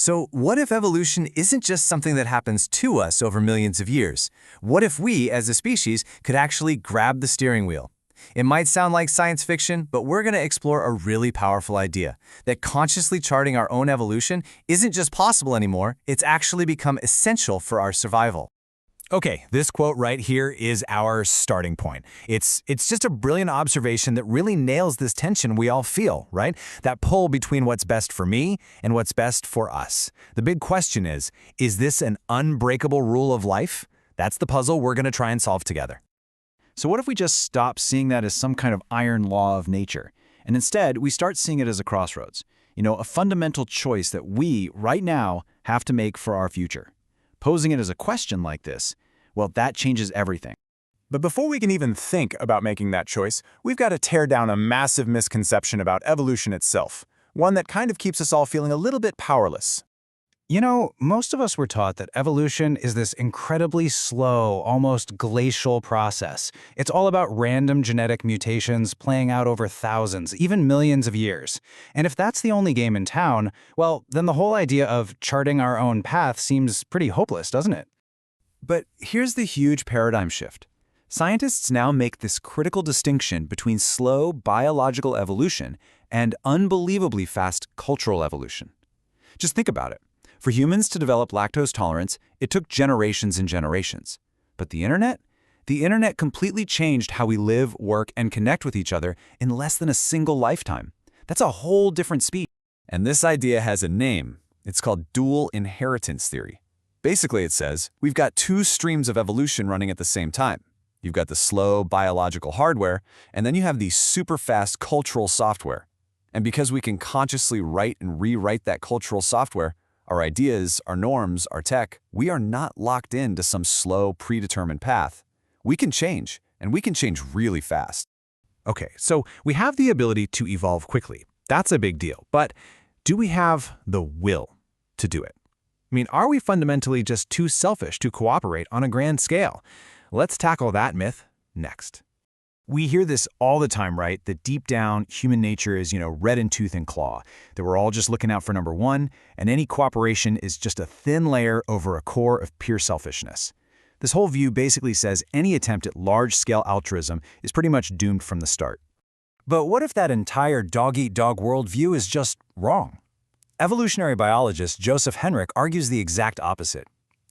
So what if evolution isn't just something that happens to us over millions of years? What if we, as a species, could actually grab the steering wheel? It might sound like science fiction, but we're going to explore a really powerful idea, that consciously charting our own evolution isn't just possible anymore, it's actually become essential for our survival. Okay, this quote right here is our starting point. It's just a brilliant observation that really nails this tension we all feel, right? That pull between what's best for me and what's best for us. The big question is this an unbreakable rule of life? That's the puzzle we're going to try and solve together. So what if we just stop seeing that as some kind of iron law of nature, and instead we start seeing it as a crossroads, a fundamental choice that we, right now, have to make for our future? Posing it as a question like this, well, that changes everything. But before we can even think about making that choice, we've got to tear down a massive misconception about evolution itself, one that kind of keeps us all feeling a little bit powerless. Most of us were taught that evolution is this incredibly slow, almost glacial process. It's all about random genetic mutations playing out over thousands, even millions of years. And if that's the only game in town, well, then the whole idea of charting our own path seems pretty hopeless, doesn't it? But here's the huge paradigm shift. Scientists now make this critical distinction between slow biological evolution and unbelievably fast cultural evolution. Just think about it. For humans to develop lactose tolerance, it took generations and generations. But the internet? The internet completely changed how we live, work, and connect with each other in less than a single lifetime. That's a whole different speed. And this idea has a name. It's called dual inheritance theory. Basically, it says we've got two streams of evolution running at the same time. You've got the slow biological hardware, and then you have the super fast cultural software. And because we can consciously write and rewrite that cultural software, our ideas, our norms, our tech, we are not locked into some slow, predetermined path. We can change, and we can change really fast. Okay, so we have the ability to evolve quickly. That's a big deal. But do we have the will to do it? Are we fundamentally just too selfish to cooperate on a grand scale? Let's tackle that myth next. We hear this all the time, right? That deep down, human nature is, red in tooth and claw. That we're all just looking out for number one, and any cooperation is just a thin layer over a core of pure selfishness. This whole view basically says any attempt at large-scale altruism is pretty much doomed from the start. But what if that entire dog-eat-dog worldview is just wrong? Evolutionary biologist Joseph Henrich argues the exact opposite.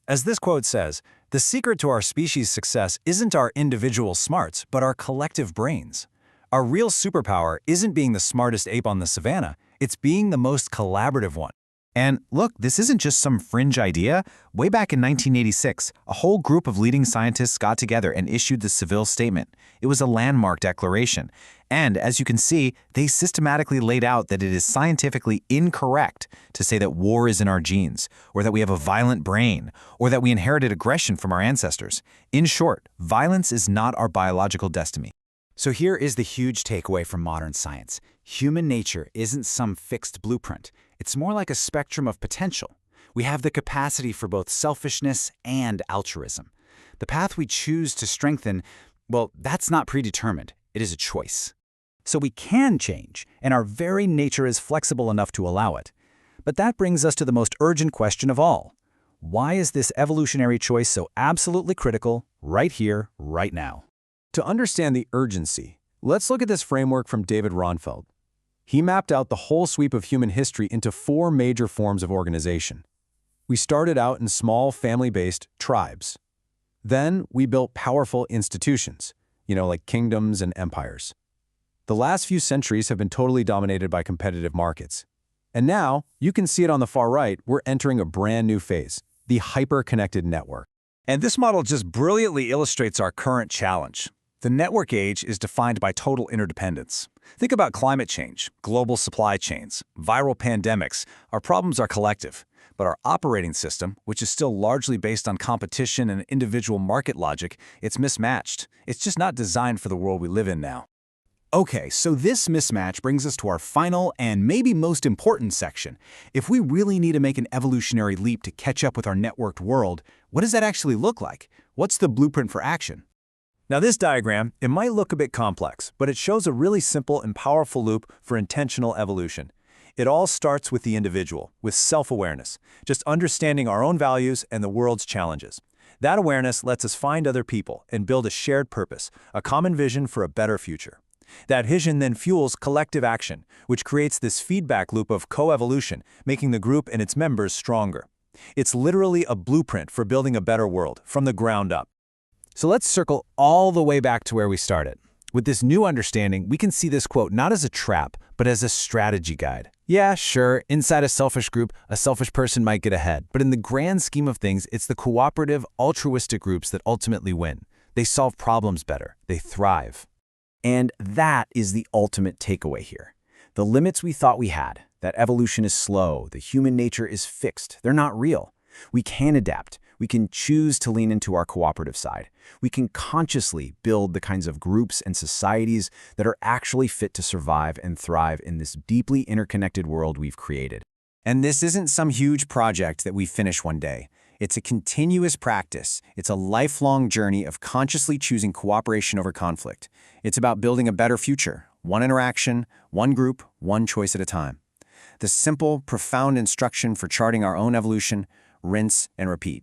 As this quote says, "The secret to our species' success isn't our individual smarts, but our collective brains. Our real superpower isn't being the smartest ape on the savannah, it's being the most collaborative one." And look, this isn't just some fringe idea. Way back in 1986, a whole group of leading scientists got together and issued the Seville Statement. It was a landmark declaration. And as you can see, they systematically laid out that it is scientifically incorrect to say that war is in our genes, or that we have a violent brain, or that we inherited aggression from our ancestors. In short, violence is not our biological destiny. So here is the huge takeaway from modern science. Human nature isn't some fixed blueprint. It's more like a spectrum of potential. We have the capacity for both selfishness and altruism. The path we choose to strengthen, well, that's not predetermined. It is a choice. So we can change, and our very nature is flexible enough to allow it. But that brings us to the most urgent question of all. Why is this evolutionary choice so absolutely critical right here, right now? To understand the urgency, let's look at this framework from David Ronfeld. He mapped out the whole sweep of human history into 4 major forms of organization. We started out in small family-based tribes. Then we built powerful institutions, like kingdoms and empires. The last few centuries have been totally dominated by competitive markets. And now, you can see it on the far right, we're entering a brand new phase, the hyper-connected network. And this model just brilliantly illustrates our current challenge. The network age is defined by total interdependence. Think about climate change, global supply chains, viral pandemics. Our problems are collective. But our operating system, which is still largely based on competition and individual market logic, it's mismatched. It's just not designed for the world we live in now. Okay, so this mismatch brings us to our final and maybe most important section. If we really need to make an evolutionary leap to catch up with our networked world, what does that actually look like? What's the blueprint for action? Now this diagram, it might look a bit complex, but it shows a really simple and powerful loop for intentional evolution. It all starts with the individual, with self-awareness, just understanding our own values and the world's challenges. That awareness lets us find other people and build a shared purpose, a common vision for a better future. That vision then fuels collective action, which creates this feedback loop of coevolution, making the group and its members stronger. It's literally a blueprint for building a better world, from the ground up. So let's circle all the way back to where we started. With this new understanding, we can see this quote not as a trap, but as a strategy guide. Yeah, sure, inside a selfish group, a selfish person might get ahead. But in the grand scheme of things, it's the cooperative, altruistic groups that ultimately win. They solve problems better. They thrive. And that is the ultimate takeaway here. The limits we thought we had, that evolution is slow, the human nature is fixed, they're not real. We can adapt. We can choose to lean into our cooperative side. We can consciously build the kinds of groups and societies that are actually fit to survive and thrive in this deeply interconnected world we've created. And this isn't some huge project that we finish one day. It's a continuous practice. It's a lifelong journey of consciously choosing cooperation over conflict. It's about building a better future, one interaction, one group, one choice at a time. The simple, profound instruction for charting our own evolution: rinse and repeat.